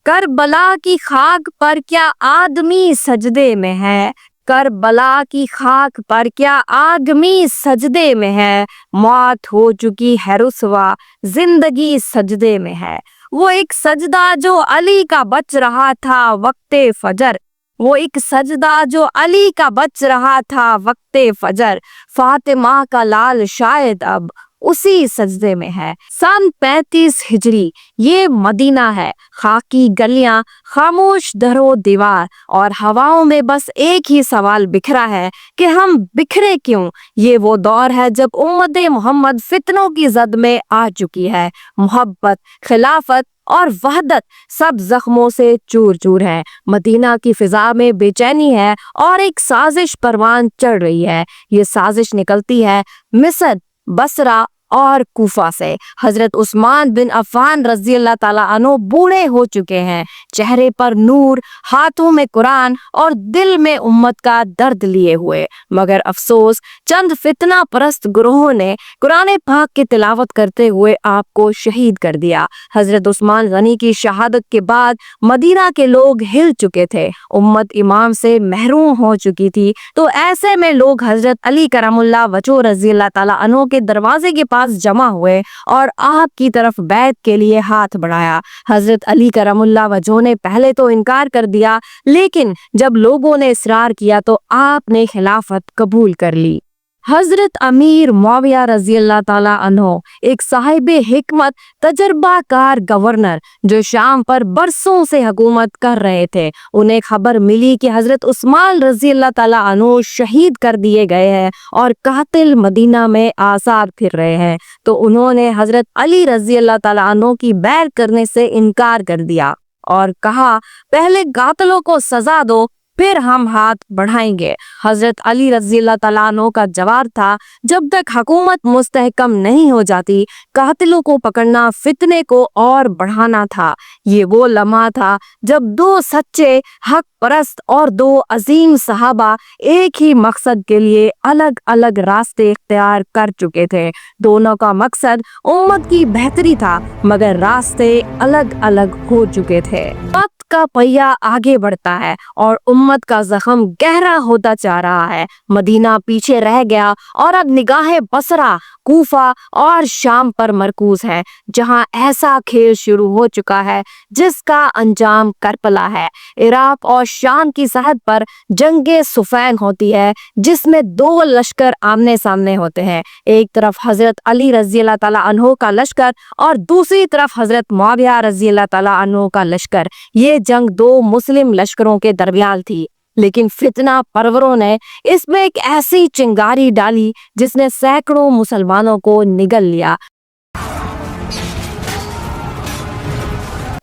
کربلا کی خاک پر کیا آدمی سجدے میں ہے، کربلا کی خاک پر کیا آدمی سجدے میں ہے، موت ہو چکی ہے رسوا زندگی سجدے میں ہے۔ وہ ایک سجدہ جو علی کا بچ رہا تھا وقت فجر، وہ ایک سجدہ جو علی کا بچ رہا تھا وقت فجر، فاطمہ کا لال شاید اب اسی سجدے میں ہے۔ سن 35 ہجری یہ مدینہ ہے، خاکی گلیاں، خاموش در و دیوار، اور ہواؤں میں بس ایک ہی سوال بکھرا ہے کہ ہم بکھرے کیوں۔ یہ وہ دور ہے جب امت محمد فتنوں کی زد میں آ چکی ہے، محبت، خلافت اور وحدت سب زخموں سے چور چور ہے۔ مدینہ کی فضا میں بے چینی ہے اور ایک سازش پروان چڑھ رہی ہے۔ یہ سازش نکلتی ہے مصر، بصرہ اور کوفہ سے۔ حضرت عثمان بن عفان رضی اللہ تعالیٰ عنہ بوڑھے ہو چکے ہیں، چہرے پر نور، ہاتھوں میں قرآن اور دل میں امت کا درد لیے ہوئے، مگر افسوس چند فتنہ پرست گروہوں نے قرآن پاک کی تلاوت کرتے ہوئے آپ کو شہید کر دیا۔ حضرت عثمان غنی کی شہادت کے بعد مدینہ کے لوگ ہل چکے تھے، امت امام سے محروم ہو چکی تھی، تو ایسے میں لوگ حضرت علی کرم اللہ وجہہ رضی اللہ تعالیٰ عنہ کے دروازے کے پاس جمع ہوئے اور آپ کی طرف بیعت کے لیے ہاتھ بڑھایا۔ حضرت علی کرم اللہ وجہہ نے پہلے تو انکار کر دیا، لیکن جب لوگوں نے اصرار کیا تو آپ نے خلافت قبول کر لی۔ حضرت امیر معاویہ رضی اللہ تعالیٰ عنہ ایک صاحب حکمت، تجربہ کار گورنر جو شام پر برسوں سے حکومت کر رہے تھے، انہیں خبر ملی کہ حضرت عثمان رضی اللہ تعالیٰ عنہ شہید کر دیے گئے ہیں اور قاتل مدینہ میں آزاد پھر رہے ہیں، تو انہوں نے حضرت علی رضی اللہ تعالیٰ عنہ کی بیعت کرنے سے انکار کر دیا اور کہا پہلے قاتلوں کو سزا دو پھر ہم ہاتھ بڑھائیں گے۔ حضرت علی رضی اللہ تعالیٰ عنہ کا جواب تھا جب تک حکومت مستحکم نہیں ہو جاتی قاتلوں کو پکڑنا فتنے کو اور بڑھانا تھا۔ یہ وہ لمحہ تھا جب دو سچے حق پرست اور دو عظیم صحابہ ایک ہی مقصد کے لیے الگ الگ راستے اختیار کر چکے تھے۔ دونوں کا مقصد امت کی بہتری تھا، مگر راستے الگ الگ ہو چکے تھے۔ وقت کا پہیہ آگے بڑھتا ہے اور امت کا زخم گہرا ہوتا جا رہا ہے۔ مدینہ پیچھے رہ گیا اور اب نگاہ بصرہ، کوفہ اور شام پر مرکوز ہے، جہاں ایسا کھیل شروع ہو چکا ہے جس کا انجام کربلا ہے۔ عراق اور شام کی سرحد پر جنگ صفین ہوتی ہے، جس میں دو لشکر آمنے سامنے ہوتے ہیں، ایک طرف حضرت علی رضی اللہ تعالیٰ عنہ کا لشکر اور دوسری طرف حضرت معاویہ رضی اللہ تعالیٰ عنہ کا لشکر۔ یہ جنگ دو مسلم لشکروں کے درمیان تھی، لیکن فتنہ پروروں نے اس میں ایک ایسی چنگاری ڈالی جس نے سینکڑوں مسلمانوں کو نگل لیا۔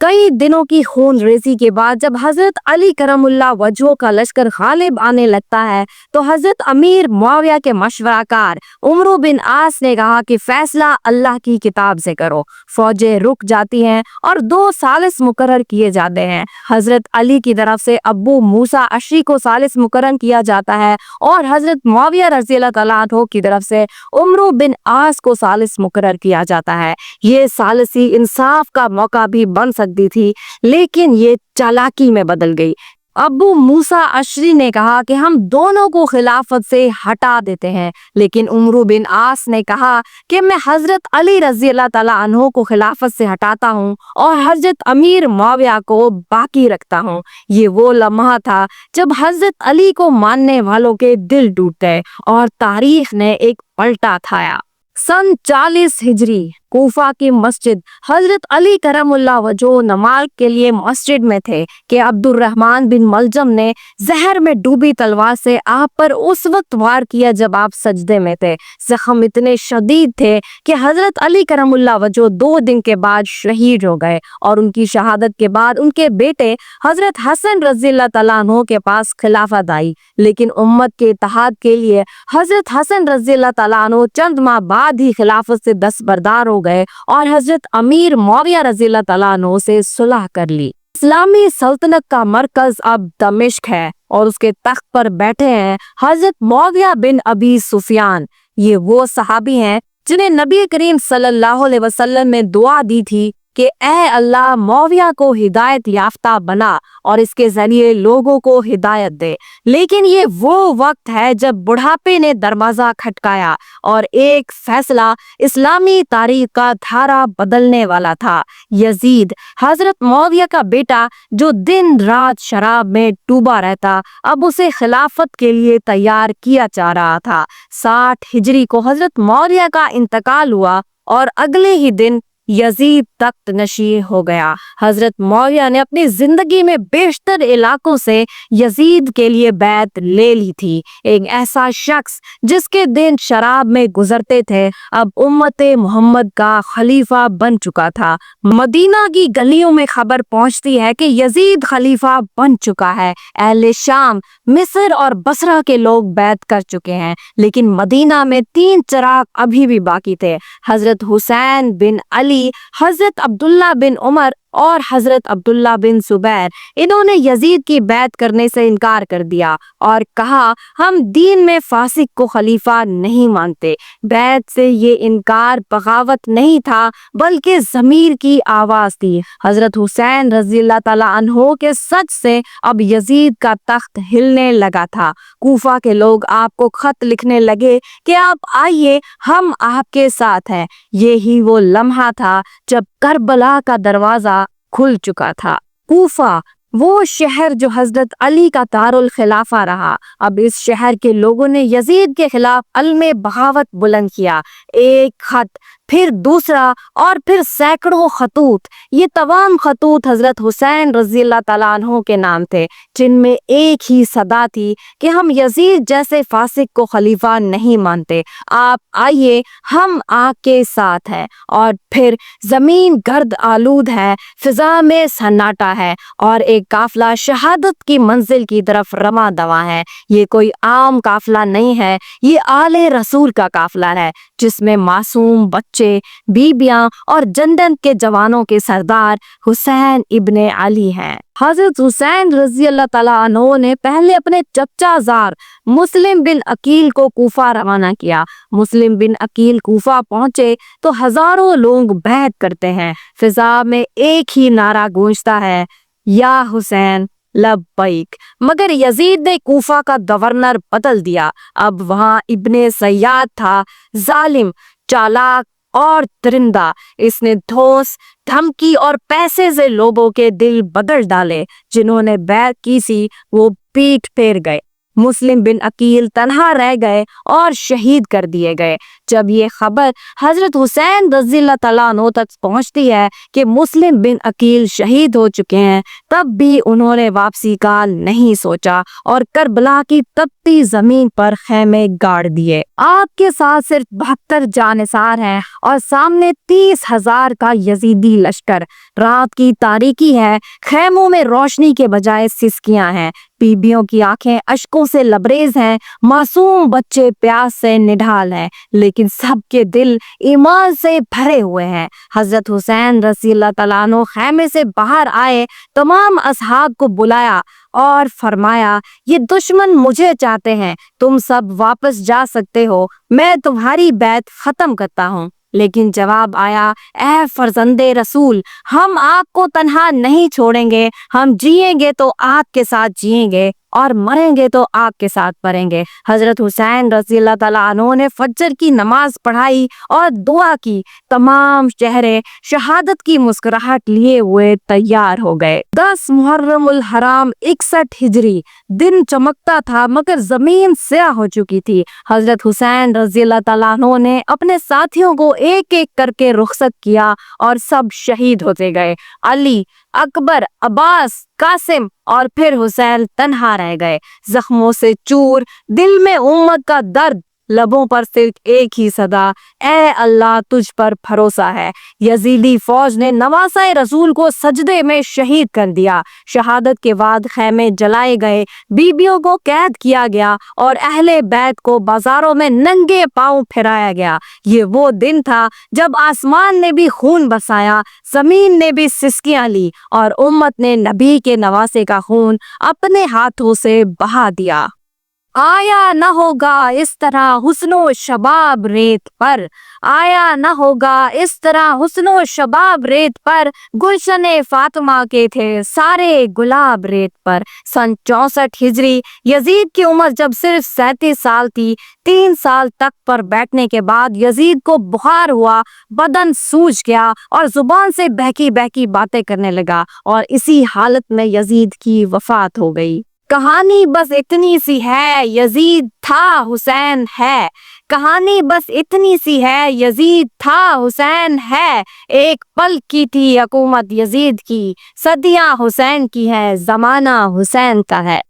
کئی دنوں کی خون ریزی کے بعد جب حضرت علی کرم اللہ وجہہ کا لشکر غالب آنے لگتا ہے تو حضرت امیر معاویہ کے مشورہ کار عمرو بن عاص نے کہا کہ فیصلہ اللہ کی کتاب سے کرو۔ فوجیں رک جاتی ہیں اور دو ثالث مقرر کیے جاتے ہیں۔ حضرت علی کی طرف سے ابو موسیٰ اشعری کو ثالث مقرر کیا جاتا ہے اور حضرت معاویہ رضی اللہ تعالیٰ عنہ کی طرف سے عمرو بن عاص کو ثالث مقرر کیا جاتا ہے۔ یہ ثالثی انصاف کا موقع بھی بن سکتی تھی، لیکن یہ چالاکی میں بدل گئی۔ ابو موسیٰ اشعری نے کہا کہ ہم دونوں کو خلافت سے ہٹا دیتے ہیں، لیکن عمرو بن عاص نے کہا کہ میں حضرت علی رضی اللہ تعالیٰ عنہ کو خلافت سے ہٹاتا ہوں اور حضرت امیر معاویہ کو باقی رکھتا ہوں۔ یہ وہ لمحہ تھا جب حضرت علی کو ماننے والوں کے دل ٹوٹے اور تاریخ نے ایک پلٹا کھایا۔ سن 40 ہجری کوفہ کی مسجد، حضرت علی کرم اللہ وجہہ نماز کے لیے مسجد میں تھے کہ عبد الرحمن بن ملجم نے زہر میں ڈوبی تلوار سے آپ پر اس وقت وار کیا جب آپ سجدے میں تھے۔ زخم اتنے شدید تھے کہ حضرت علی کرم اللہ وجہہ 2 دن کے بعد شہید ہو گئے اور ان کی شہادت کے بعد ان کے بیٹے حضرت حسن رضی اللہ تعالیٰ عنہ کے پاس خلافت آئی، لیکن امت کے اتحاد کے لیے حضرت حسن رضی اللہ تعالیٰ عنہ چند ماہ بعد ہی خلافت سے دستبردار ہو گئے اور حضرت امیر معاویہ رضی اللہ تعالیٰ عنہ سے صلح کر لی۔ اسلامی سلطنت کا مرکز اب دمشق ہے اور اس کے تخت پر بیٹھے ہیں حضرت معاویہ بن ابی سفیان۔ یہ وہ صحابی ہیں جنہیں نبی کریم صلی اللہ علیہ وسلم نے دعا دی تھی کہ اے اللہ معاویہ کو ہدایت یافتہ بنا اور اس کے ذریعے لوگوں کو ہدایت دے۔ لیکن یہ وہ وقت ہے جب بڑھاپے نے دروازہ کھٹکایا اور ایک فیصلہ اسلامی تاریخ کا دھارا بدلنے والا تھا۔ یزید، حضرت معاویہ کا بیٹا جو دن رات شراب میں ڈوبا رہتا، اب اسے خلافت کے لیے تیار کیا جا رہا تھا۔ 60 ہجری کو حضرت معاویہ کا انتقال ہوا اور اگلے ہی دن یزید تخت نشین ہو گیا۔ حضرت معاویہ نے اپنی زندگی میں بیشتر علاقوں سے یزید کے لیے بیعت لے لی تھی۔ ایک ایسا شخص جس کے دن شراب میں گزرتے تھے، اب امت محمد کا خلیفہ بن چکا تھا۔ مدینہ کی گلیوں میں خبر پہنچتی ہے کہ یزید خلیفہ بن چکا ہے۔ اہل شام، مصر اور بصرہ کے لوگ بیعت کر چکے ہیں، لیکن مدینہ میں 3 چراغ ابھی بھی باقی تھے۔ حضرت حسین بن علی، حضرت عبداللہ بن عمر اور حضرت عبداللہ بن زبیر، انہوں نے یزید کی بیعت کرنے سے انکار کر دیا اور کہا ہم دین میں فاسق کو خلیفہ نہیں مانتے۔ بیعت سے یہ انکار بغاوت نہیں تھا بلکہ ضمیر کی آواز تھی۔ حضرت حسین رضی اللہ تعالیٰ عنہ کے سچ سے اب یزید کا تخت ہلنے لگا تھا۔ کوفہ کے لوگ آپ کو خط لکھنے لگے کہ آپ آئیے، ہم آپ کے ساتھ ہیں۔ یہی وہ لمحہ تھا جب کربلا کا دروازہ کھل چکا تھا۔ کوفہ، وہ شہر جو حضرت علی کا دارالخلافہ رہا، اب اس شہر کے لوگوں نے یزید کے خلاف علم بغاوت بلند کیا۔ ایک خط، پھر دوسرا اور پھر سینکڑوں خطوط۔ یہ تمام خطوط حضرت حسین رضی اللہ تعالیٰ عنہ کے نام تھے، جن میں ایک ہی صدا تھی کہ ہم یزید جیسے فاسق کو خلیفہ نہیں مانتے، آپ آئیے، ہم آپ کے ساتھ ہیں۔ اور پھر زمین گرد آلود ہے، فضا میں سناٹا ہے اور ایک قافلہ شہادت کی منزل کی طرف رواں دواں ہے۔ یہ کوئی عام قافلہ نہیں ہے، یہ آل رسول کا قافلہ ہے، جس میں معصوم بچے، بیبیاں اور جنت کے جوانوں کے سردار حسین ابن علی ہیں۔ حضرت حسین رضی اللہ تعالیٰ عنہ نے پہلے اپنے چچا زار مسلم بن عقیل کو کوفہ روانہ کیا۔ مسلم بن عقیل کوفہ پہنچے تو ہزاروں لوگ بیعت کرتے ہیں۔ فضا میں ایک ہی نعرہ گونجتا ہے، یا حسین لبیک۔ مگر یزید نے کوفہ کا گورنر بدل دیا۔ اب وہاں ابن زیاد تھا، ظالم، چالاک اور درندہ۔ اس نے دھوس، دھمکی اور پیسے سے لوگوں کے دل بدل ڈالے۔ جنہوں نے بیعت کی سی وہ پیٹ پھیر گئے۔ مسلم بن عقیل تنہا رہ گئے اور شہید کر دیے گئے۔ جب یہ خبر حضرت حسین رضی اللہ تعالیٰ عنہ تک پہنچتی ہے کہ مسلم بن عقیل شہید ہو چکے ہیں، تب بھی انہوں نے واپسی کا نہیں سوچا اور کربلا کی تپتی زمین پر خیمے گاڑ دیے۔ آپ کے ساتھ صرف 72 جانثار ہیں اور سامنے 30,000 کا یزیدی لشکر۔ رات کی تاریکی ہے، خیموں میں روشنی کے بجائے سسکیاں ہیں، بیبیوں کی آنکھیں اشکوں سے لبریز ہیں، معصوم بچے پیاس سے نڈھال ہیں، لیکن سب کے دل ایمان سے بھرے ہوئے ہیں۔ حضرت حسین رضی اللہ تعالیٰ عنہ خیمے سے باہر آئے، تمام اصحاب کو بلایا اور فرمایا، یہ دشمن مجھے چاہتے ہیں، تم سب واپس جا سکتے ہو، میں تمہاری بیعت ختم کرتا ہوں۔ لیکن جواب آیا، اے فرزند رسول، ہم آپ کو تنہا نہیں چھوڑیں گے، ہم جئیں گے تو آپ کے ساتھ جئیں گے اور مریں گے تو آپ کے ساتھ مریں گے۔ حضرت حسین رضی اللہ تعالیٰ عنہ نے فجر کی نماز پڑھائی اور دعا کی۔ تمام چہرے شہادت کی مسکراہٹ لیے ہوئے تیار ہو گئے۔ 10 محرم الحرام 61 ہجری، دن چمکتا تھا مگر زمین سیاہ ہو چکی تھی۔ حضرت حسین رضی اللہ تعالیٰ عنہ نے اپنے ساتھیوں کو ایک ایک کر کے رخصت کیا اور سب شہید ہوتے گئے۔ علی، اکبر، عباس، قاسم اور پھر حسین تنہا رہ گئے، زخموں سے چور، دل میں امت کا درد، لبوں پر صرف ایک ہی صدا، اے اللہ تجھ پر بھروسہ ہے۔ یزیدی فوج نے نواسہ رسول کو سجدے میں شہید کر دیا۔ شہادت کے بعد خیمے جلائے گئے، بیبیوں کو قید کیا گیا اور اہل بیت کو بازاروں میں ننگے پاؤں پھرایا گیا۔ یہ وہ دن تھا جب آسمان نے بھی خون برسایا، زمین نے بھی سسکیاں لی اور امت نے نبی کے نواسے کا خون اپنے ہاتھوں سے بہا دیا۔ آیا نہ ہوگا اس طرح حسن و شباب ریت پر، آیا نہ ہوگا اس طرح حسن و شباب ریت پر، گلشن فاطمہ کے تھے سارے گلاب ریت پر۔ سن 64 ہجری یزید کی عمر جب صرف 37 سال تھی، 3 سال تک پر بیٹھنے کے بعد یزید کو بخار ہوا، بدن سوج گیا اور زبان سے بہکی بہکی باتیں کرنے لگا، اور اسی حالت میں یزید کی وفات ہو گئی۔ کہانی بس اتنی سی ہے، یزید تھا حسین ہے، کہانی بس اتنی سی ہے، یزید تھا حسین ہے، ایک پل کی تھی حکومت یزید کی، صدیاں حسین کی ہے، زمانہ حسین کا ہے۔